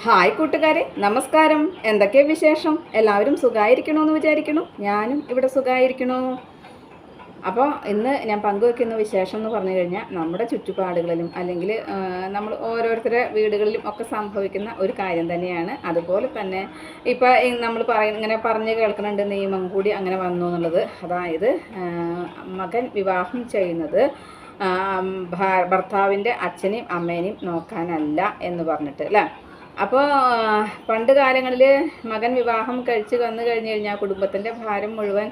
Hi കൂട്ടുകാരെ, നമസ്കാരം. എന്തൊക്കെ വിശേഷം? എല്ലാവരും സുഖമായിരിക്കണമെന്ന് വിചാരിക്കണു. ഞാനും ഇവിടെ സുഖമായിരിക്കണു. അപ്പോൾ ഇന്ന് ഞാൻ പങ്കുവെക്കുന്ന വിശേഷം എന്ന് പറഞ്ഞു കഴിഞ്ഞാൽ നമ്മുടെ ചുറ്റുപാടുകളിലും അല്ലെങ്കിൽ നമ്മൾ ഓരോരുത്തരുടെ വീടുകളിലും ഒക്കെ സംഭവിക്കുന്ന ഒരു കാര്യം തന്നെയാണ്. അതുപോലെ തന്നെ ഇപ്പോൾ നമ്മൾ ഇങ്ങനെ പറഞ്ഞ് കേൾക്കുന്നുണ്ട്, നിയമം കൂടി അങ്ങനെ വന്നു എന്നുള്ളത്. അതായത് മകൻ വിവാഹം ചെയ്യുന്നത് ഭർത്താവിൻ്റെ അച്ഛനെയും അമ്മേനെയും നോക്കാനല്ല എന്ന് പറഞ്ഞിട്ട് അല്ലേ. അപ്പോൾ പണ്ട് കാലങ്ങളിൽ മകൻ വിവാഹം കഴിച്ച് വന്നു കഴിഞ്ഞ് കഴിഞ്ഞാൽ കുടുംബത്തിൻ്റെ ഭാരം മുഴുവൻ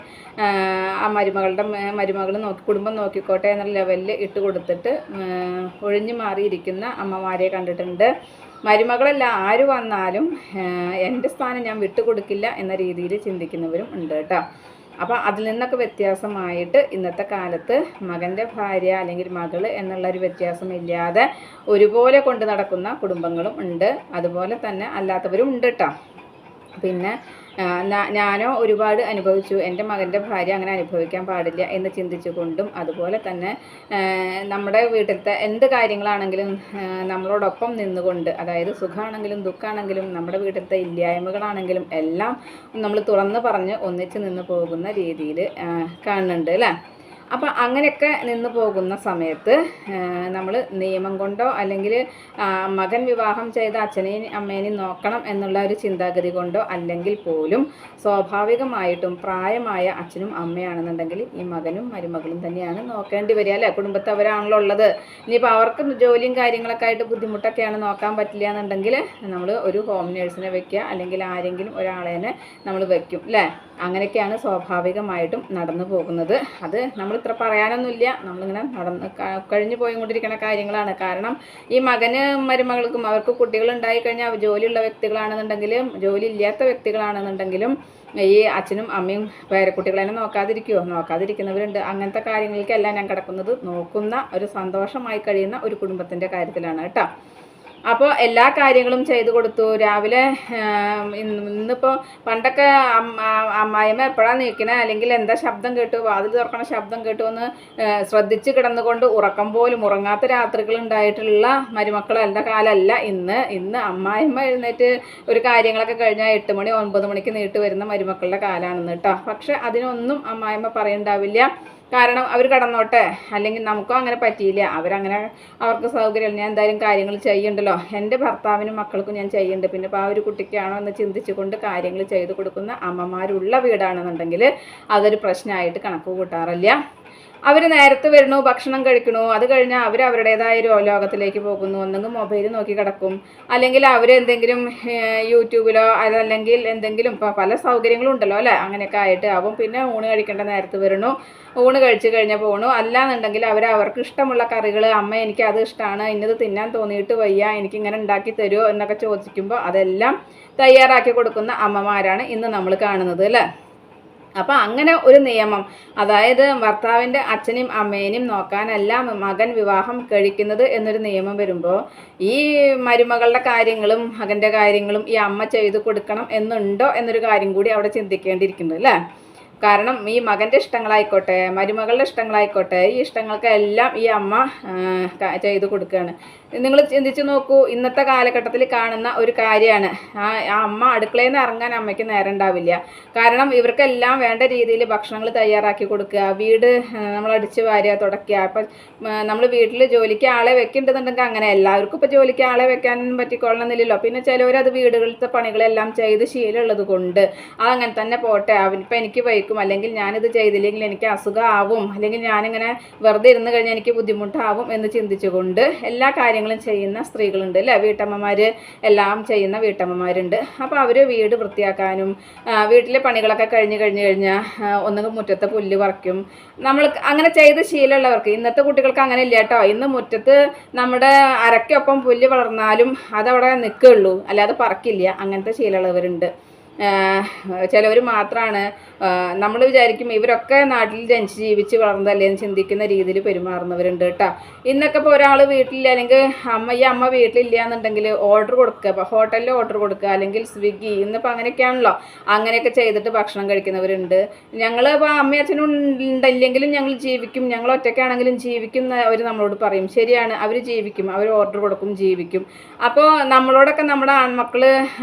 ആ മരുമകൾ കുടുംബം നോക്കിക്കോട്ടെ എന്നുള്ള ലെവലിൽ ഇട്ട് കൊടുത്തിട്ട് ഒഴിഞ്ഞു മാറിയിരിക്കുന്ന അമ്മമാരെ കണ്ടിട്ടുണ്ട്. മരുമകളല്ല ആര് വന്നാലും എൻ്റെ സ്ഥാനം ഞാൻ വിട്ടുകൊടുക്കില്ല എന്ന രീതിയിൽ ചിന്തിക്കുന്നവരും ഉണ്ട് കേട്ടോ. അപ്പോൾ അതിൽ നിന്നൊക്കെ വ്യത്യാസമായിട്ട് ഇന്നത്തെ കാലത്ത് മകൻ്റെ ഭാര്യ അല്ലെങ്കിൽ മകൾ എന്നുള്ളൊരു വ്യത്യാസമില്ലാതെ ഒരുപോലെ കൊണ്ട് നടക്കുന്ന കുടുംബങ്ങളും ഉണ്ട്. അതുപോലെ തന്നെ അല്ലാത്തവരും ഉണ്ട് കേട്ടോ. പിന്നെ ഞാനോ ഒരുപാട് അനുഭവിച്ചു. എൻ്റെ മകൻ്റെ ഭാര്യ അങ്ങനെ അനുഭവിക്കാൻ പാടില്ല എന്ന് ചിന്തിച്ചുകൊണ്ടും, അതുപോലെ തന്നെ നമ്മുടെ വീട്ടിലത്തെ എന്ത് കാര്യങ്ങളാണെങ്കിലും നമ്മളോടൊപ്പം നിന്നുകൊണ്ട്, അതായത് സുഖമാണെങ്കിലും ദുഃഖമാണെങ്കിലും നമ്മുടെ വീട്ടിലത്തെ ഇല്ലായ്മകളാണെങ്കിലും എല്ലാം നമ്മൾ തുറന്ന് പറഞ്ഞ് ഒന്നിച്ച് നിന്ന് പോകുന്ന രീതിയിൽ കാണുന്നുണ്ട് അല്ലേ. അപ്പം അങ്ങനെയൊക്കെ നിന്ന് പോകുന്ന സമയത്ത് നമ്മൾ നിയമം കൊണ്ടോ അല്ലെങ്കിൽ മകൻ വിവാഹം ചെയ്ത അച്ഛനെയും അമ്മേനെയും നോക്കണം എന്നുള്ള ഒരു ചിന്താഗതി കൊണ്ടോ അല്ലെങ്കിൽ പോലും സ്വാഭാവികമായിട്ടും പ്രായമായ അച്ഛനും അമ്മയാണെന്നുണ്ടെങ്കിൽ ഈ മകനും മരുമകളും തന്നെയാണ് നോക്കേണ്ടി വരിക അല്ലേ. കുടുംബത്തെ അവരാണല്ലോ ഉള്ളത്. ഇനിയിപ്പോൾ അവർക്ക് ജോലിയും കാര്യങ്ങളൊക്കെ ആയിട്ട് ബുദ്ധിമുട്ടൊക്കെയാണ് നോക്കാൻ പറ്റില്ല എന്നുണ്ടെങ്കിൽ നമ്മൾ ഒരു ഹോം നേഴ്സിനെ വെക്കുക, അല്ലെങ്കിൽ ആരെങ്കിലും ഒരാളേനെ നമ്മൾ വെക്കും അല്ലേ. അങ്ങനെയൊക്കെയാണ് സ്വാഭാവികമായിട്ടും നടന്നു പോകുന്നത്. അത് നമ്മൾ ഇത്ര പറയാനൊന്നുമില്ല, നമ്മളിങ്ങനെ കഴിഞ്ഞു പോയിക്കൊണ്ടിരിക്കുന്ന കാര്യങ്ങളാണ്. കാരണം ഈ മകന് മരുമകൾക്കും അവർക്ക് കുട്ടികളുണ്ടായി കഴിഞ്ഞാൽ ജോലിയുള്ള വ്യക്തികളാണെന്നുണ്ടെങ്കിലും ജോലി ഇല്ലാത്ത വ്യക്തികളാണെന്നുണ്ടെങ്കിലും ഈ അച്ഛനും അമ്മയും പേരക്കുട്ടികളെ നോക്കാതിരിക്കുന്നവരുണ്ട്. അങ്ങനത്തെ കാര്യങ്ങൾക്കെല്ലാം ഞാൻ കിടക്കുന്നത് നോക്കുന്ന ഒരു സന്തോഷമായി കഴിയുന്ന ഒരു കുടുംബത്തിൻ്റെ കാര്യത്തിലാണ് കേട്ടോ. അപ്പോൾ എല്ലാ കാര്യങ്ങളും ചെയ്തു കൊടുത്തു. രാവിലെ ഇന്നിപ്പോൾ പണ്ടൊക്കെ അമ്മായിമ്മ എപ്പോഴാണ് നീക്കണേ, അല്ലെങ്കിൽ എന്താ ശബ്ദം കേട്ടു, വാതിൽ തുറക്കണ ശബ്ദം കേട്ടു എന്ന് ശ്രദ്ധിച്ച് കിടന്നുകൊണ്ട് ഉറക്കം പോലും ഉറങ്ങാത്ത രാത്രികൾ ഉണ്ടായിട്ടുള്ള മരുമക്കളുടെ കാലമല്ല ഇന്ന് അമ്മായിമ്മ എഴുന്നേറ്റ് ഒരു കാര്യങ്ങളൊക്കെ കഴിഞ്ഞാൽ 8 മണി 9 മണിക്ക് നീട്ട് വരുന്ന മരുമക്കളുടെ കാലമാണെന്ന് കേട്ടോ. പക്ഷെ അതിനൊന്നും അമ്മായിമ്മ പറയുണ്ടാവില്ല. കാരണം അവർ കടന്നോട്ടെ, അല്ലെങ്കിൽ നമുക്കും അങ്ങനെ പറ്റിയില്ല, അവർക്ക് സൗകര്യമില്ല, ഞാൻ എന്തായാലും കാര്യങ്ങൾ ചെയ്യുന്നുണ്ടല്ലോ, എൻ്റെ ഭർത്താവിനും മക്കൾക്കും ഞാൻ ചെയ്യുന്നുണ്ട്, പിന്നെ ഇപ്പോൾ ആ ഒരു കുട്ടിക്കാണോ എന്ന് ചിന്തിച്ചുകൊണ്ട് കാര്യങ്ങൾ ചെയ്തു കൊടുക്കുന്ന അമ്മമാരുള്ള വീടാണെന്നുണ്ടെങ്കിൽ അതൊരു പ്രശ്നമായിട്ട് കണക്ക് കൂട്ടാറില്ല. അവർ നേരത്തെ വരുന്നു, ഭക്ഷണം കഴിക്കണു, അത് കഴിഞ്ഞാൽ അവർ അവരുടേതായ ലോകത്തിലേക്ക് പോകുന്നു. ഒന്നെങ്കിൽ മൊബൈൽ നോക്കി കിടക്കും, അല്ലെങ്കിൽ അവരെന്തെങ്കിലും യൂട്യൂബിലോ അതല്ലെങ്കിൽ എന്തെങ്കിലും ഇപ്പോൾ പല സൗകര്യങ്ങളും ഉണ്ടല്ലോ അല്ലേ, അങ്ങനെയൊക്കെ ആയിട്ട് ആവും. പിന്നെ ഊണ് കഴിക്കേണ്ട നേരത്ത് വരണു, ഊണ് കഴിച്ച് കഴിഞ്ഞാൽ പോകണു. അല്ലാന്നുണ്ടെങ്കിൽ അവർക്ക് ഇഷ്ടമുള്ള കറികൾ, അമ്മ എനിക്ക് അത് ഇഷ്ടമാണ്, ഇന്നത് തിന്നാൻ തോന്നിയിട്ട് വയ്യ, എനിക്കിങ്ങനെ ഉണ്ടാക്കി തരുമോ എന്നൊക്കെ ചോദിക്കുമ്പോൾ അതെല്ലാം തയ്യാറാക്കി കൊടുക്കുന്ന അമ്മമാരാണ് ഇന്ന് നമ്മൾ കാണുന്നത് അല്ലേ. അപ്പോൾ അങ്ങനെ ഒരു നിയമം, അതായത് ഭർത്താവിൻ്റെ അച്ഛനെയും അമ്മേനെയും നോക്കാനല്ല മകൻ വിവാഹം കഴിക്കുന്നത് എന്നൊരു നിയമം വരുമ്പോൾ ഈ മരുമകളുടെ കാര്യങ്ങളും മകൻ്റെ കാര്യങ്ങളും ഈ അമ്മ ചെയ്തു കൊടുക്കണം എന്നുണ്ടോ എന്നൊരു കാര്യം കൂടി അവിടെ ചിന്തിക്കേണ്ടിയിരിക്കുന്നു അല്ലേ. കാരണം ഈ മകൻ്റെ ഇഷ്ടങ്ങളായിക്കോട്ടെ മരുമകളുടെ ഇഷ്ടങ്ങളായിക്കോട്ടെ ഈ ഇഷ്ടങ്ങൾക്കെല്ലാം ഈ അമ്മ ചെയ്തു കൊടുക്കുകയാണ്. നിങ്ങൾ ചിന്തിച്ച് നോക്കൂ, ഇന്നത്തെ കാലഘട്ടത്തിൽ കാണുന്ന ഒരു കാര്യമാണ്. ആ അമ്മ അടുക്കളയിൽ നിന്ന് ഇറങ്ങാൻ അമ്മയ്ക്ക് നേരം ഉണ്ടാവില്ല. കാരണം ഇവർക്കെല്ലാം വേണ്ട രീതിയിൽ ഭക്ഷണങ്ങൾ തയ്യാറാക്കി കൊടുക്കുക, വീട് നമ്മൾ അടിച്ച് വാരുക, തുടയ്ക്കുക. അപ്പം നമ്മൾ വീട്ടിൽ ജോലിക്ക് ആളെ വെക്കുന്നുണ്ടെന്നുണ്ടെങ്കിൽ അങ്ങനെ എല്ലാവർക്കും ഇപ്പോൾ ജോലിക്ക് ആളെ വെക്കാനൊന്നും പറ്റിക്കൊള്ളണമെന്നില്ലല്ലോ. പിന്നെ ചിലവരത് വീടുകളിലത്തെ പണികളെല്ലാം ചെയ്ത് ശീലമുള്ളത് കൊണ്ട് അതങ്ങനെ തന്നെ പോട്ടെ, ഇപ്പം എനിക്ക് വയ്ക്കും, അല്ലെങ്കിൽ ഞാനിത് ചെയ്തില്ലെങ്കിൽ എനിക്ക് അസുഖമാവും, അല്ലെങ്കിൽ ഞാനിങ്ങനെ വെറുതെ ഇരുന്ന് കഴിഞ്ഞാൽ എനിക്ക് ബുദ്ധിമുട്ടാവും എന്ന് ചിന്തിച്ചുകൊണ്ട് എല്ലാ കാര്യങ്ങളും ചെയ്യുന്ന സ്ത്രീകളുണ്ട് അല്ലേ. വീട്ടമ്മമാർ എല്ലാം ചെയ്യുന്ന വീട്ടമ്മമാരുണ്ട്. അപ്പോൾ അവർ വീട് വൃത്തിയാക്കാനും വീട്ടിലെ പണികളൊക്കെ കഴിഞ്ഞാൽ ഒന്നുകിൽ മുറ്റത്തെ പുല്ല് പറിക്കും. നമ്മൾ അങ്ങനെ ചെയ്ത് ശീലമുള്ളവർക്ക്, ഇന്നത്തെ കുട്ടികൾക്ക് അങ്ങനെ ഇല്ല കേട്ടോ. ഇന്ന് മുറ്റത്ത് നമ്മുടെ അരയ്ക്കൊപ്പം പുല്ല് വളർന്നാലും അതവിടെ നിൽക്കുകയുള്ളൂ, അല്ലാതെ പറക്കില്ല. അങ്ങനത്തെ ശീലമുള്ളവരുണ്ട്. ചിലവർ മാത്രമാണ് നമ്മൾ വിചാരിക്കും ഇവരൊക്കെ നാട്ടിൽ ജനിച്ച് ജീവിച്ച് വളർന്നതല്ലേ എന്ന് ചിന്തിക്കുന്ന രീതിയിൽ പെരുമാറുന്നവരുണ്ട് കേട്ടോ. ഇന്നൊക്കെ ഇപ്പോൾ ഒരാൾ വീട്ടിൽ അല്ലെങ്കിൽ അമ്മ വീട്ടിലില്ല എന്നുണ്ടെങ്കിൽ ഓർഡർ കൊടുക്കുക, ഇപ്പോൾ ഹോട്ടലിൽ ഓർഡർ കൊടുക്കുക അല്ലെങ്കിൽ സ്വിഗ്ഗി, ഇന്നിപ്പോൾ അങ്ങനെയൊക്കെയാണല്ലോ, അങ്ങനെയൊക്കെ ചെയ്തിട്ട് ഭക്ഷണം കഴിക്കുന്നവരുണ്ട്. ഞങ്ങൾ ഇപ്പോൾ അമ്മയും അച്ഛനും ഉണ്ടില്ലെങ്കിലും ഞങ്ങൾ ജീവിക്കും, ഞങ്ങൾ ഒറ്റയ്ക്കാണെങ്കിലും ജീവിക്കും എന്ന് അവർ നമ്മളോട് പറയും. ശരിയാണ്, അവർ ജീവിക്കും, അവർ ഓർഡർ കൊടുക്കും, ജീവിക്കും. അപ്പോൾ നമ്മളോടൊക്കെ നമ്മുടെ ആൺമക്കൾ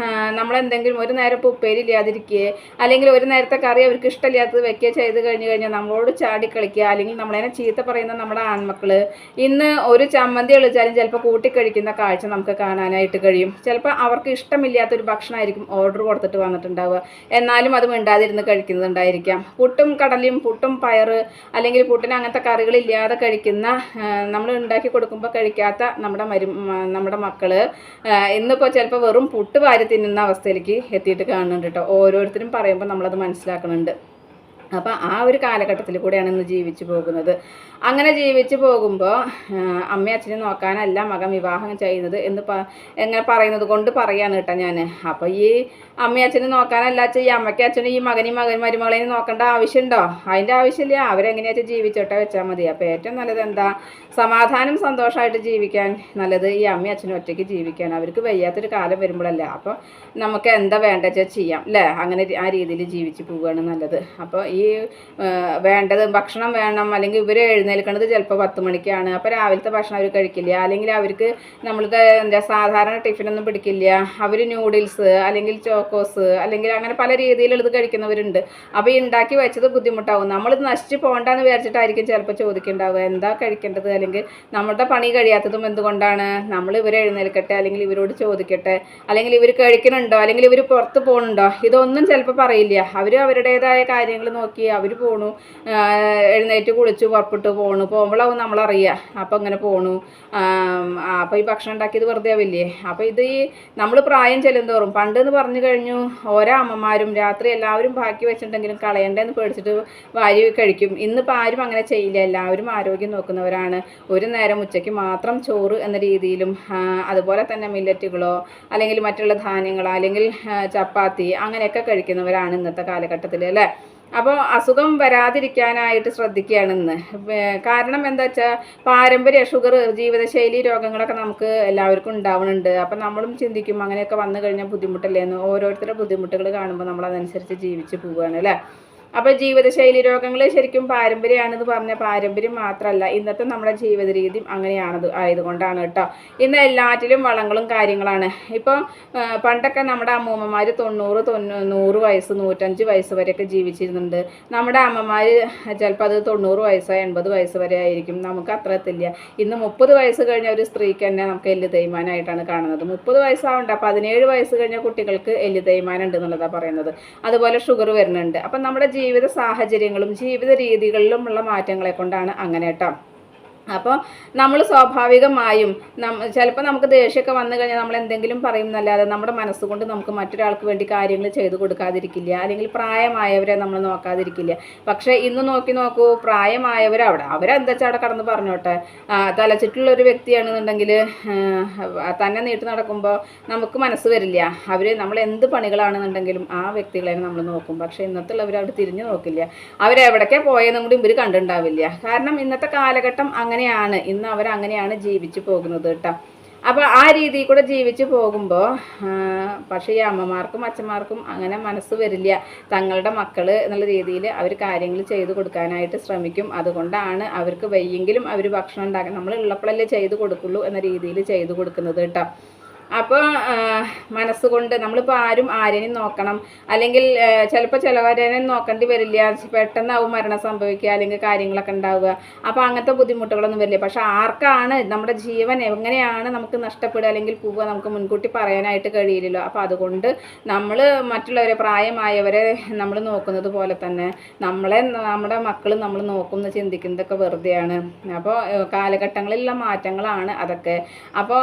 നമ്മളെന്തെങ്കിലും ഒരു നേരം ഇപ്പോൾ ഉപ്പേരി ഇല്ലാതിരിക്കുക അല്ലെങ്കിൽ ഒരു നേരത്തെ കറി അവർക്ക് ഇഷ്ടമില്ലാത്തത് വെക്കുക ചെയ്ത് കഴിഞ്ഞാൽ നമ്മളോട് ചാടി കളിക്കുക അല്ലെങ്കിൽ നമ്മളതിനെ ചീത്ത പറയുന്ന നമ്മുടെ ആൺമക്കൾ ഇന്ന് ഒരു ചമ്മന്തി എളിച്ചാലും ചിലപ്പോൾ കൂട്ടിക്കഴിക്കുന്ന കാഴ്ച നമുക്ക് കാണാനായിട്ട് കഴിയും. ചിലപ്പോൾ അവർക്ക് ഇഷ്ടമില്ലാത്തൊരു ഭക്ഷണമായിരിക്കും ഓർഡർ കൊടുത്തിട്ട് വന്നിട്ടുണ്ടാവുക, എന്നാലും അത് മിണ്ടാതിരുന്ന് കഴിക്കുന്നുണ്ടായിരിക്കാം. പുട്ടും കടലയും പുട്ടും പയറ് അല്ലെങ്കിൽ പുട്ടിന് അങ്ങനത്തെ കറികളില്ലാതെ കഴിക്കുന്ന, നമ്മൾ ഉണ്ടാക്കി കൊടുക്കുമ്പോൾ കഴിക്കാത്ത നമ്മുടെ മക്കൾ ഇന്നിപ്പോൾ ചിലപ്പോൾ വെറും പുട്ട് വാരി തിന്നുന്ന അവസ്ഥയിലേക്ക് എത്തിയിട്ട് കാണുന്നുണ്ട് കേട്ടോ. ഓരോരുത്തരും പറയുമ്പോൾ നമ്മളത് മനസ്സിലാക്കുന്നുണ്ട്. അപ്പോൾ ആ ഒരു കാലഘട്ടത്തിൽ കൂടെയാണ് ഇന്ന് ജീവിച്ചു പോകുന്നത്. അങ്ങനെ ജീവിച്ചു പോകുമ്പോൾ അമ്മയും അച്ഛനെ നോക്കാനല്ല മകൻ വിവാഹം ചെയ്യുന്നത് എന്ന് എങ്ങനെ പറയുന്നത് കൊണ്ട് പറയാണ് കേട്ടോ ഞാൻ. അപ്പോൾ ഈ അമ്മയും അച്ഛനെ നോക്കാനല്ല ഈ അമ്മയ്ക്കും അച്ഛനും ഈ മരുമകളെയും നോക്കേണ്ട ആവശ്യമുണ്ടോ? അതിൻ്റെ ആവശ്യമില്ല. അവരെങ്ങനെയാச்சுം ജീവിച്ചോട്ടെ വെച്ചാൽ മതി. അപ്പോൾ ഏറ്റവും നല്ലത് എന്താ? സമാധാനം സന്തോഷമായിട്ട് ജീവിക്കാൻ നല്ലത് ഈ അമ്മയും അച്ഛനും ഒറ്റയ്ക്ക് ജീവിക്കാൻ. അവർക്ക് വയ്യാത്തൊരു കാലം വരുമ്പോഴല്ല. അപ്പോൾ നമുക്ക് എന്താ വേണ്ടത് വെച്ചാൽ ചെയ്യാം അല്ലേ? അങ്ങനെ ആ രീതിയിൽ ജീവിച്ച് പോവുകയാണ് നല്ലത്. അപ്പോൾ ഈ വേണ്ടത് ഭക്ഷണം വേണം, അല്ലെങ്കിൽ ഇവർ എഴുന്നേൽക്കുന്നത് ചിലപ്പോൾ 10 മണിക്കാണ്. അപ്പോൾ രാവിലത്തെ ഭക്ഷണം അവർ കഴിക്കില്ല, അല്ലെങ്കിൽ അവർക്ക് നമ്മളുടെ സാധാരണ ടിഫിനൊന്നും പിടിക്കില്ല. അവർ നൂഡിൽസ് അല്ലെങ്കിൽ ചോക്കോസ് അല്ലെങ്കിൽ അങ്ങനെ പല രീതിയിലുള്ളത് കഴിക്കുന്നവരുണ്ട്. അപ്പോൾ ഈ ഉണ്ടാക്കി വെച്ചത് ബുദ്ധിമുട്ടാവും. നമ്മളിത് നശിച്ച് പോകണ്ടെന്ന് വിചാരിച്ചിട്ടായിരിക്കും ചിലപ്പോൾ ചോദിക്കുന്നുണ്ടാവുക എന്താ കഴിക്കേണ്ടത്, അല്ലെങ്കിൽ നമ്മുടെ പണി കഴിയാത്തതും എന്തുകൊണ്ടാണ്, നമ്മൾ ഇവരെ എഴുന്നേൽക്കട്ടെ അല്ലെങ്കിൽ ഇവരോട് ചോദിക്കട്ടെ, അല്ലെങ്കിൽ ഇവർ കഴിക്കുന്നുണ്ടോ, അല്ലെങ്കിൽ ഇവർ പുറത്ത് പോകുന്നുണ്ടോ, ഇതൊന്നും ചിലപ്പോൾ പറയില്ല. അവർ അവരുടേതായ കാര്യങ്ങൾ നോക്കി അവർ പോണു, എഴുന്നേറ്റ് കുളിച്ചു പുറപ്പെട്ടു പോകുമ്പോഴാവും നമ്മളറിയുക. അപ്പോൾ ഇങ്ങനെ പോണു. അപ്പോൾ ഈ ഭക്ഷണം ഉണ്ടാക്കിയത് വെറുതെ ആവില്ലേ? അപ്പോൾ ഇത് ഈ നമ്മൾ പ്രായം ചെല്ലുന്തോറും പണ്ടെന്ന് പറഞ്ഞു കഴിഞ്ഞു ഓരോ അമ്മമാരും രാത്രി എല്ലാവരും ബാക്കി വെച്ചിട്ടുണ്ടെങ്കിലും കളയണ്ടെന്ന് പേടിച്ചിട്ട് വാരി കഴിക്കും. ഇന്നിപ്പോൾ ആരും അങ്ങനെ ചെയ്യില്ല. എല്ലാവരും ആരോഗ്യം നോക്കുന്നവരാണ്. ഒരു നേരം ഉച്ചയ്ക്ക് മാത്രം ചോറ് എന്ന രീതിയിലും അതുപോലെ തന്നെ മില്ലറ്റുകളോ അല്ലെങ്കിൽ മറ്റുള്ള ധാന്യങ്ങളോ അല്ലെങ്കിൽ ചപ്പാത്തി അങ്ങനെയൊക്കെ കഴിക്കുന്നവരാണ് ഇന്നത്തെ കാലഘട്ടത്തിൽ അല്ലേ? അപ്പോൾ അസുഖം വരാതിരിക്കാനായിട്ട് ശ്രദ്ധിക്കുകയാണ് ഇന്ന്. കാരണം എന്താ വെച്ചാൽ പാരമ്പര്യ ഷുഗർ ജീവിതശൈലി രോഗങ്ങളൊക്കെ നമുക്ക് എല്ലാവർക്കും ഉണ്ടാവുന്നുണ്ട്. അപ്പം നമ്മളും ചിന്തിക്കും അങ്ങനെയൊക്കെ വന്നു കഴിഞ്ഞാൽ ബുദ്ധിമുട്ടല്ലേ എന്ന്. ഓരോരുത്തരുടെ ബുദ്ധിമുട്ടുകൾ കാണുമ്പോൾ നമ്മൾ അതനുസരിച്ച് ജീവിച്ച് പോവുകയാണ് അല്ലേ? അപ്പോൾ ജീവിതശൈലി രോഗങ്ങൾ ശരിക്കും പാരമ്പര്യമാണെന്ന് പറഞ്ഞാൽ പാരമ്പര്യം മാത്രമല്ല, ഇന്നത്തെ നമ്മുടെ ജീവിത രീതിയും അങ്ങനെയാണത് ആയതുകൊണ്ടാണ് കേട്ടോ. ഇന്ന് എല്ലാറ്റിലും വളങ്ങളും കാര്യങ്ങളാണ്. ഇപ്പോൾ പണ്ടൊക്കെ നമ്മുടെ അമ്മൂമ്മമാർ 90, 100 വയസ്സ് 105 വയസ്സ് വരെയൊക്കെ ജീവിച്ചിരുന്നുണ്ട്. നമ്മുടെ അമ്മമാർ ചിലപ്പോൾ അത് 90 വയസ്സോ 80 വയസ്സ് വരെ ആയിരിക്കും. നമുക്ക് അത്ര എത്തില്ല. ഇന്ന് 30 വയസ്സ് കഴിഞ്ഞ ഒരു സ്ത്രീക്ക് തന്നെ നമുക്ക് എല്ല് തേയ്മാനമായിട്ടാണ് കാണുന്നത്. 30 വയസ്സാവണ്ട, 17 വയസ്സ് കഴിഞ്ഞ കുട്ടികൾക്ക് എല്ല് തേയ്മാനം ഉണ്ട് എന്നുള്ളതാണ് പറയുന്നത്. അതുപോലെ ഷുഗർ വരുന്നുണ്ട്. അപ്പം നമ്മുടെ ജീവിത സാഹചര്യങ്ങളും ജീവിത രീതികളിലുമുള്ള മാറ്റങ്ങളെ കൊണ്ടാണ് അങ്ങനെ കേട്ടോ. അപ്പോൾ നമ്മൾ സ്വാഭാവികമായും ചിലപ്പോൾ നമുക്ക് ദേഷ്യമൊക്കെ വന്നു കഴിഞ്ഞാൽ നമ്മൾ എന്തെങ്കിലും പറയും എന്നല്ലാതെ നമ്മുടെ മനസ്സുകൊണ്ട് നമുക്ക് മറ്റൊരാൾക്ക് വേണ്ടി കാര്യങ്ങൾ ചെയ്തു കൊടുക്കാതിരിക്കില്ല, അല്ലെങ്കിൽ പ്രായമായവരെ നമ്മൾ നോക്കാതിരിക്കില്ല. പക്ഷേ ഇന്ന് നോക്കൂ, പ്രായമായവർ അവരെന്താ വെച്ചാൽ അവിടെ കടന്ന് പറഞ്ഞോട്ടെ. തലച്ചിട്ടുള്ളൊരു വ്യക്തിയാണെന്നുണ്ടെങ്കിൽ തന്നെ നീട്ടി നടക്കുമ്പോൾ നമുക്ക് മനസ്സ് വരില്ല. നമ്മൾ എന്ത് പണികളാണെന്നുണ്ടെങ്കിലും ആ വ്യക്തികളെ നമ്മൾ നോക്കും. പക്ഷേ ഇന്നത്തുള്ളവർ അവിടെ തിരിഞ്ഞു നോക്കില്ല. അവരെവിടേക്കേ പോയെന്നും കൂടി ഇവർ കണ്ടിട്ടുണ്ടാവില്ല. കാരണം ഇന്നത്തെ കാലഘട്ടം അങ്ങനെയാണ്. ഇന്ന് അവരങ്ങനെയാണ് ജീവിച്ചു പോകുന്നത് കേട്ടോ. അപ്പോൾ ആ രീതിയിൽ കൂടെ ജീവിച്ചു പോകുമ്പോൾ പക്ഷേ ഈ അമ്മമാർക്കും അച്ഛന്മാർക്കും അങ്ങനെ മനസ്സ് വരില്ല. തങ്ങളുടെ മക്കൾ എന്നുള്ള രീതിയിൽ അവർ കാര്യങ്ങൾ ചെയ്തു കൊടുക്കാനായിട്ട് ശ്രമിക്കും. അതുകൊണ്ടാണ് അവർക്ക് വയ്യെങ്കിലും അവർ ഭക്ഷണം ഉണ്ടാക്കാൻ നമ്മൾ ഉള്ളപ്പോഴല്ലേ ചെയ്തു കൊടുക്കുള്ളൂ എന്ന രീതിയിൽ ചെയ്തു കൊടുക്കുന്നത് കേട്ടോ. അപ്പോൾ മനസ്സുകൊണ്ട് നമ്മളിപ്പോൾ ആരെയും നോക്കണം, അല്ലെങ്കിൽ ചിലപ്പോൾ ചിലവരെയും നോക്കേണ്ടി വരില്ല. പെട്ടെന്നാവും മരണം സംഭവിക്കുക അല്ലെങ്കിൽ കാര്യങ്ങളൊക്കെ ഉണ്ടാവുക. അപ്പോൾ അങ്ങനത്തെ ബുദ്ധിമുട്ടുകളൊന്നും വരില്ല. പക്ഷെ ആർക്കാണ് നമ്മുടെ ജീവൻ എങ്ങനെയാണ് നമുക്ക് നഷ്ടപ്പെടുക അല്ലെങ്കിൽ പോവുക നമുക്ക് മുൻകൂട്ടി പറയാനായിട്ട് കഴിയില്ലല്ലോ. അപ്പോൾ അതുകൊണ്ട് നമ്മൾ മറ്റുള്ളവരെ പ്രായമായവരെ നമ്മൾ നോക്കുന്നത് പോലെ തന്നെ നമ്മുടെ മക്കൾ നമ്മൾ നോക്കും എന്ന് ചിന്തിക്കുന്നതൊക്കെ വെറുതെയാണ്. അപ്പോൾ കാലഘട്ടങ്ങളിലുള്ള മാറ്റങ്ങളാണ് അതൊക്കെ. അപ്പോൾ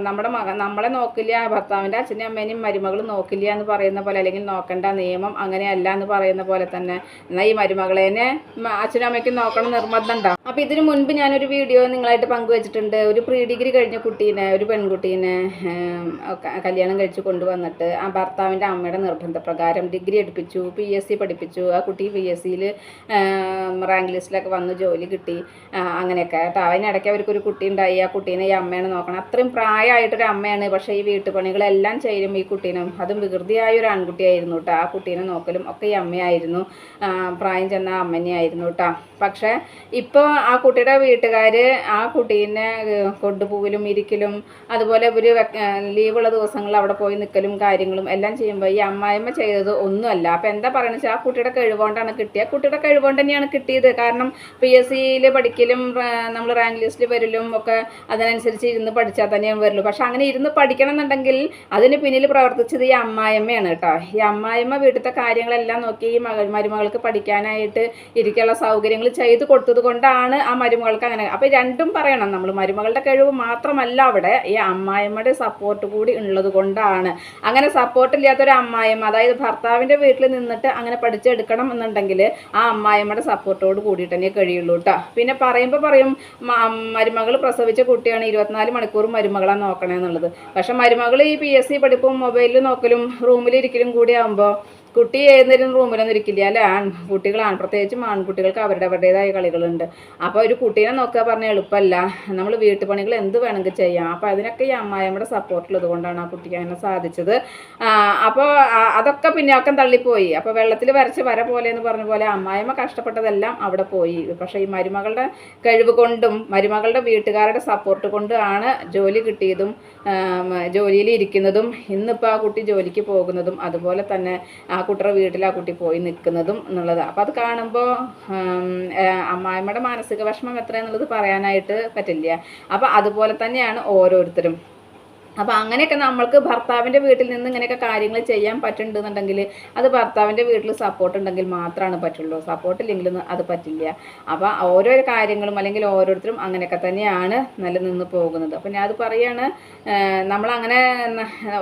നമ്മുടെ നമ്മളെ നോക്കില്ല, ഭർത്താവിൻ്റെ അച്ഛനെയും അമ്മേനെയും മരുമകൾ നോക്കില്ല എന്ന് പറയുന്ന പോലെ, അല്ലെങ്കിൽ നോക്കേണ്ട നിയമം അങ്ങനെയല്ല എന്ന് പറയുന്ന പോലെ തന്നെ എന്നാൽ ഈ മരുമകളേനെ അച്ഛനും അമ്മയ്ക്കും നോക്കണം നിർബന്ധം ഉണ്ടാവും. അപ്പോൾ ഇതിന് മുൻപ് ഞാനൊരു വീഡിയോ നിങ്ങളായിട്ട് പങ്കുവച്ചിട്ടുണ്ട്. ഒരു പ്രീ ഡിഗ്രി കഴിഞ്ഞ കുട്ടീനെ, ഒരു പെൺകുട്ടീനെ കല്യാണം കഴിച്ച് കൊണ്ടുവന്നിട്ട് ആ ഭർത്താവിൻ്റെ അമ്മയുടെ നിർബന്ധപ്രകാരം ഡിഗ്രി എടുപ്പിച്ചു, PSC പഠിപ്പിച്ചു. ആ കുട്ടി PSCയിൽ റാങ്ക് ലിസ്റ്റിലൊക്കെ വന്ന് ജോലി കിട്ടി, അങ്ങനെയൊക്കെ കേട്ടോ. അതിനിടയ്ക്ക് അവർക്കൊരു കുട്ടി ഉണ്ടായി. ആ കുട്ടീനെ ഈ അമ്മയാണ് നോക്കണം. അത്രയും പ്രായമായിട്ടൊരു അമ്മയാണ്. പക്ഷേ ഈ വീട്ടുപണികളെല്ലാം ചെയ്യും ഈ കുട്ടീനും. അതും വികൃതിയായ ഒരു ആൺകുട്ടിയായിരുന്നു കേട്ടോ. ആ കുട്ടീനെ നോക്കലും ഒക്കെ ഈ അമ്മയായിരുന്നു, പ്രായം ചെന്ന അമ്മനെയായിരുന്നു കേട്ടോ. പക്ഷേ ഇപ്പോൾ ആ കുട്ടിയുടെ വീട്ടുകാർ ആ കുട്ടീനെ കൊണ്ടുപോകലും ഇരിക്കലും അതുപോലെ ഒരു ലീവുള്ള ദിവസങ്ങളിൽ അവിടെ പോയി നിൽക്കലും കാര്യങ്ങളും എല്ലാം ചെയ്യുമ്പോൾ ഈ അമ്മായിമ്മ ചെയ്തത് ഒന്നുമല്ല. അപ്പോൾ എന്താ പറയുന്നത് വെച്ചാൽ ആ കുട്ടിയുടെ കഴിവുകൊണ്ടാണ് കിട്ടിയത്. കുട്ടിയുടെ കഴിവുകൊണ്ട് തന്നെയാണ് കിട്ടിയത്. കാരണം PSCയിൽ പഠിക്കലും നമ്മൾ റാങ്ക് ലിസ്റ്റിൽ വരലും ഒക്കെ അതിനനുസരിച്ച് ഇരുന്ന് പഠിച്ചാൽ തന്നെയാണ് വരുള്ളൂ. പക്ഷെ അങ്ങനെ ഇരുന്ന് പഠിക്കണം എന്നുണ്ടെങ്കിൽ അതിന് പിന്നിൽ പ്രവർത്തിച്ചത് ഈ അമ്മായിമ്മയാണ് കേട്ടോ. ഈ അമ്മായിമ്മ വീട്ടിലത്തെ കാര്യങ്ങളെല്ലാം നോക്കി ഈ മരുമകൾക്ക് പഠിക്കാനായിട്ട് ഇരിക്കാനുള്ള സൗകര്യങ്ങൾ ചെയ്ത് കൊടുത്തത് കൊണ്ടാണ് ആ മരുമകൾക്ക് അങ്ങനെ. അപ്പോൾ രണ്ടും പറയണം നമ്മൾ. മരുമകളുടെ കഴിവ് മാത്രമല്ല അവിടെ, ഈ അമ്മായിമ്മയുടെ സപ്പോർട്ട് കൂടി ഉള്ളത് കൊണ്ടാണ്. അങ്ങനെ സപ്പോർട്ട് ഇല്ലാത്തൊരു അമ്മായിമ്മ, അതായത് ഭർത്താവിൻ്റെ വീട്ടിൽ നിന്നിട്ട് അങ്ങനെ പഠിച്ചെടുക്കണം എന്നുണ്ടെങ്കിൽ ആ അമ്മായിമ്മയുടെ സപ്പോർട്ടോട് കൂടിയിട്ട് തന്നെ കഴിയുള്ളൂ കേട്ടോ. പിന്നെ പറയുമ്പോൾ പറയും മരുമകൾ പ്രസവിച്ച കുട്ടിയാണ് 24 മണിക്കൂറും മരുമകളാണ് നോക്കണേ എന്നുള്ളത്. പക്ഷെ മരുമകൾ ഈ PSC പഠിപ്പും മൊബൈലിൽ നോക്കലും റൂമിലിരിക്കലും കൂടി ആകുമ്പോൾ കുട്ടി ഏതൊരു റൂമിലൊന്നും ഇരിക്കില്ല അല്ലേ. കുട്ടികളാണ്, പ്രത്യേകിച്ചും ആൺകുട്ടികൾക്ക് അവരുടേതായ കളികളുണ്ട്. അപ്പോൾ ഒരു കുട്ടീനെ നോക്കുക പറഞ്ഞാൽ എളുപ്പമല്ല. നമ്മൾ വീട്ടുപണികൾ എന്ത് വേണമെങ്കിൽ ചെയ്യാം. അപ്പോൾ അതിനൊക്കെ ഈ അമ്മായിമ്മയുടെ സപ്പോർട്ടുള്ളത് കൊണ്ടാണ് ആ കുട്ടിക്ക് അങ്ങനെ സാധിച്ചത്. അപ്പോൾ അതൊക്കെ പിന്നോക്കം തള്ളിപ്പോയി. അപ്പോൾ വെള്ളത്തിൽ വരച്ച് വര പോലെ എന്ന് പറഞ്ഞ പോലെ അമ്മായിമ്മ കഷ്ടപ്പെട്ടതെല്ലാം അവിടെ പോയി. പക്ഷേ ഈ മരുമകളുടെ കഴിവ് കൊണ്ടും മരുമകളുടെ വീട്ടുകാരുടെ സപ്പോർട്ട് കൊണ്ടാണ് ജോലി കിട്ടിയതും ജോലിയിൽ ഇരിക്കുന്നതും ഇന്നിപ്പോൾ ആ കുട്ടി ജോലിക്ക് പോകുന്നതും അതുപോലെ തന്നെ ആ കുട്ടിയുടെ വീട്ടിൽ ആ കുട്ടി പോയി നിൽക്കുന്നതും എന്നുള്ളത്. അപ്പോൾ അത് കാണുമ്പോൾ അമ്മായിമ്മയുടെ മാനസിക വിഷമം എത്രയെന്നുള്ളത് പറയാനായിട്ട് പറ്റില്ല. അപ്പോൾ അതുപോലെ തന്നെയാണ് ഓരോരുത്തരും. അപ്പോൾ അങ്ങനെയൊക്കെ നമ്മൾക്ക് ഭർത്താവിൻ്റെ വീട്ടിൽ നിന്ന് ഇങ്ങനെയൊക്കെ കാര്യങ്ങൾ ചെയ്യാൻ പറ്റുന്നുണ്ടെങ്കിൽ അത് ഭർത്താവിൻ്റെ വീട്ടിൽ സപ്പോർട്ട് ഉണ്ടെങ്കിൽ മാത്രമാണ് പറ്റുള്ളൂ. സപ്പോർട്ടില്ലെങ്കിലും അത് പറ്റില്ല. അപ്പോൾ ഓരോ കാര്യങ്ങളും അല്ലെങ്കിൽ ഓരോരുത്തരും അങ്ങനെയൊക്കെ തന്നെയാണ് നിലനിന്ന് പോകുന്നത്. അപ്പോൾ ഞാൻ അത് പറയുകയാണ്, നമ്മളങ്ങനെ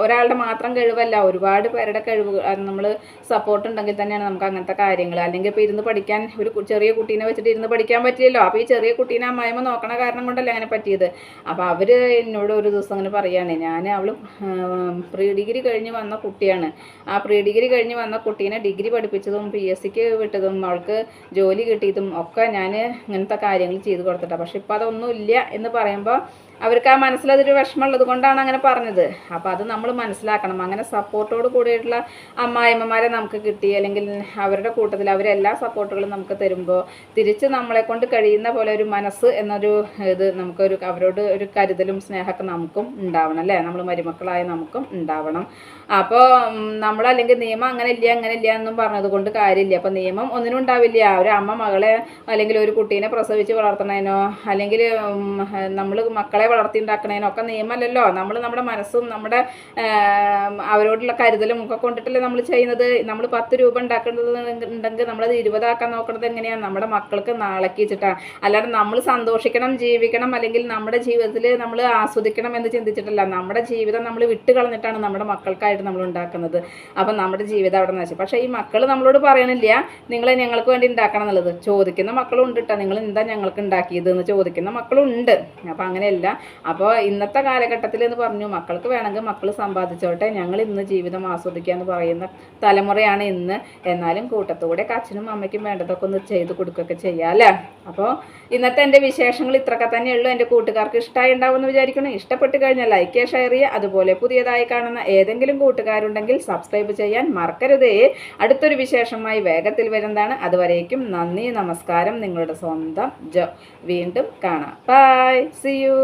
ഒരാളുടെ മാത്രം കഴിവല്ല, ഒരുപാട് പേരുടെ കഴിവ് നമ്മൾ സപ്പോർട്ട് ഉണ്ടെങ്കിൽ തന്നെയാണ് നമുക്ക് അങ്ങനത്തെ കാര്യങ്ങൾ. അല്ലെങ്കിൽ ഇപ്പോൾ ഇരുന്ന് പഠിക്കാൻ ഒരു ചെറിയ കുട്ടീനെ വെച്ചിട്ട് ഇരുന്ന് പഠിക്കാൻ പറ്റില്ലല്ലോ. അപ്പോൾ ഈ ചെറിയ കുട്ടീനെ അമ്മായിമ്മ നോക്കണ കാരണം കൊണ്ടല്ലേ അങ്ങനെ പറ്റിയത്. അപ്പോൾ അവർ എന്നോട് ഒരു ദിവസം അങ്ങനെ പറയുകയാണ്, അവൾ പ്രീ ഡിഗ്രി കഴിഞ്ഞ് വന്ന കുട്ടിയാണ്. ആ പ്രീ ഡിഗ്രി കഴിഞ്ഞ് വന്ന കുട്ടീനെ ഡിഗ്രി പഠിപ്പിച്ചതും PSCക്ക് വിട്ടതും അവൾക്ക് ജോലി കിട്ടിയതും ഒക്കെ ഞാൻ ഇങ്ങനത്തെ കാര്യങ്ങൾ ചെയ്ത് കൊടുത്തിട്ടാണ്. പക്ഷെ ഇപ്പം അതൊന്നും ഇല്ല എന്ന് പറയുമ്പോൾ അവർക്ക് ആ മനസ്സിലതൊരു വിഷമമുള്ളത് കൊണ്ടാണ് അങ്ങനെ പറഞ്ഞത്. അപ്പോൾ അത് നമ്മൾ മനസ്സിലാക്കണം. അങ്ങനെ സപ്പോർട്ടോട് കൂടിയിട്ടുള്ള അമ്മായിമ്മമാരെ നമുക്ക് കിട്ടി, അല്ലെങ്കിൽ അവരുടെ കൂട്ടത്തിൽ അവരെല്ലാ സപ്പോർട്ടുകളും നമുക്ക് തരുമ്പോൾ തിരിച്ച് നമ്മളെ കൊണ്ട് കഴിയുന്ന പോലെ ഒരു മനസ്സ് എന്നൊരു ഇത് നമുക്കൊരു അവരോട് ഒരു കരുതലും സ്നേഹമൊക്കെ നമുക്കും ഉണ്ടാവണം അല്ലേ. നമ്മൾ മരുമക്കളായ നമുക്കും ഉണ്ടാവണം. അപ്പോൾ നമ്മളല്ലെങ്കിൽ നിയമം അങ്ങനെ ഇല്ല എന്നും പറഞ്ഞത് കൊണ്ട് കാര്യമില്ല. അപ്പോൾ നിയമം ഒന്നിനും ഉണ്ടാവില്ല. ഒരു അമ്മ മകളെ അല്ലെങ്കിൽ ഒരു കുട്ടീനെ പ്രസവിച്ച് വളർത്തണേനോ അല്ലെങ്കിൽ നമ്മൾ മക്കളെ വളർത്തിണ്ടാക്കണേനോ ഒക്കെ നിയമമല്ലല്ലോ. നമ്മൾ നമ്മുടെ മനസ്സും നമ്മുടെ അവരോടുള്ള കരുതലും ഒക്കെ കൊണ്ടിട്ടല്ലേ നമ്മൾ ചെയ്യുന്നത്. നമ്മൾ 10 രൂപ ഉണ്ടാക്കേണ്ടതുണ്ടെങ്കിൽ നമ്മളത് 20 ആക്കാൻ നോക്കുന്നത് എങ്ങനെയാണ്? നമ്മുടെ മക്കൾക്ക് നാളേക്ക് വെച്ചിട്ടാണ്. അല്ലാതെ നമ്മൾ സന്തോഷിക്കണം, ജീവിക്കണം, അല്ലെങ്കിൽ നമ്മുടെ ജീവിതത്തിൽ നമ്മൾ ആസ്വദിക്കണം എന്ന് ചിന്തിച്ചിട്ടല്ല. നമ്മുടെ ജീവിതം നമ്മൾ വിട്ട് കളഞ്ഞിട്ടാണ് നമ്മുടെ മക്കൾക്കായിട്ട് നമ്മൾ ഉണ്ടാക്കുന്നത്. അപ്പം നമ്മുടെ ജീവിതം അവിടെ നശിച്ചു. പക്ഷേ ഈ മക്കൾ നമ്മളോട് പറയണില്ല നിങ്ങൾ ഞങ്ങൾക്ക് വേണ്ടി ഉണ്ടാക്കണം എന്നുള്ളത്. ചോദിക്കുന്ന മക്കളും ഉണ്ട് കേട്ടോ, നിങ്ങൾ എന്താ ഞങ്ങൾക്ക് ഉണ്ടാക്കിയത് എന്ന് ചോദിക്കുന്ന മക്കളും ഉണ്ട്. അപ്പം അങ്ങനെയല്ല. അപ്പോൾ ഇന്നത്തെ കാലഘട്ടത്തിൽ എന്ന് പറഞ്ഞു മക്കൾക്ക് വേണമെങ്കിൽ മക്കൾ സമ്പാദിച്ചോട്ടെ, ഞങ്ങൾ ഇന്ന് ജീവിതം ആസ്വദിക്കുക എന്ന് പറയുന്ന തലമുറയാണ് ഇന്ന്. എന്നാലും കൂട്ടത്തോടെ അച്ഛനും അമ്മയ്ക്കും വേണ്ടതൊക്കെ ഒന്ന് ചെയ്ത് കൊടുക്കുകയൊക്കെ ചെയ്യാം അല്ലേ. അപ്പോൾ ഇന്നത്തെ എൻ്റെ വിശേഷങ്ങൾ ഇത്രയൊക്കെ തന്നെയുള്ളൂ. എൻ്റെ കൂട്ടുകാർക്ക് ഇഷ്ടമായി ഉണ്ടാവുമെന്ന് വിചാരിക്കണം. ഇഷ്ടപ്പെട്ട് കഴിഞ്ഞാൽ ലൈക്ക് ചെയ്യുക, ഷെയർ ചെയ്യുക. അതുപോലെ പുതിയതായി കാണുന്ന ഏതെങ്കിലും കൂട്ടുകാരുണ്ടെങ്കിൽ സബ്സ്ക്രൈബ് ചെയ്യാൻ മറക്കരുതേ. അടുത്തൊരു വിശേഷമായി വേഗത്തിൽ വരുന്നതാണ്. അതുവരേക്കും നന്ദി, നമസ്കാരം. നിങ്ങളുടെ സ്വന്തം ജോ. വീണ്ടും കാണാം. Bye, see U.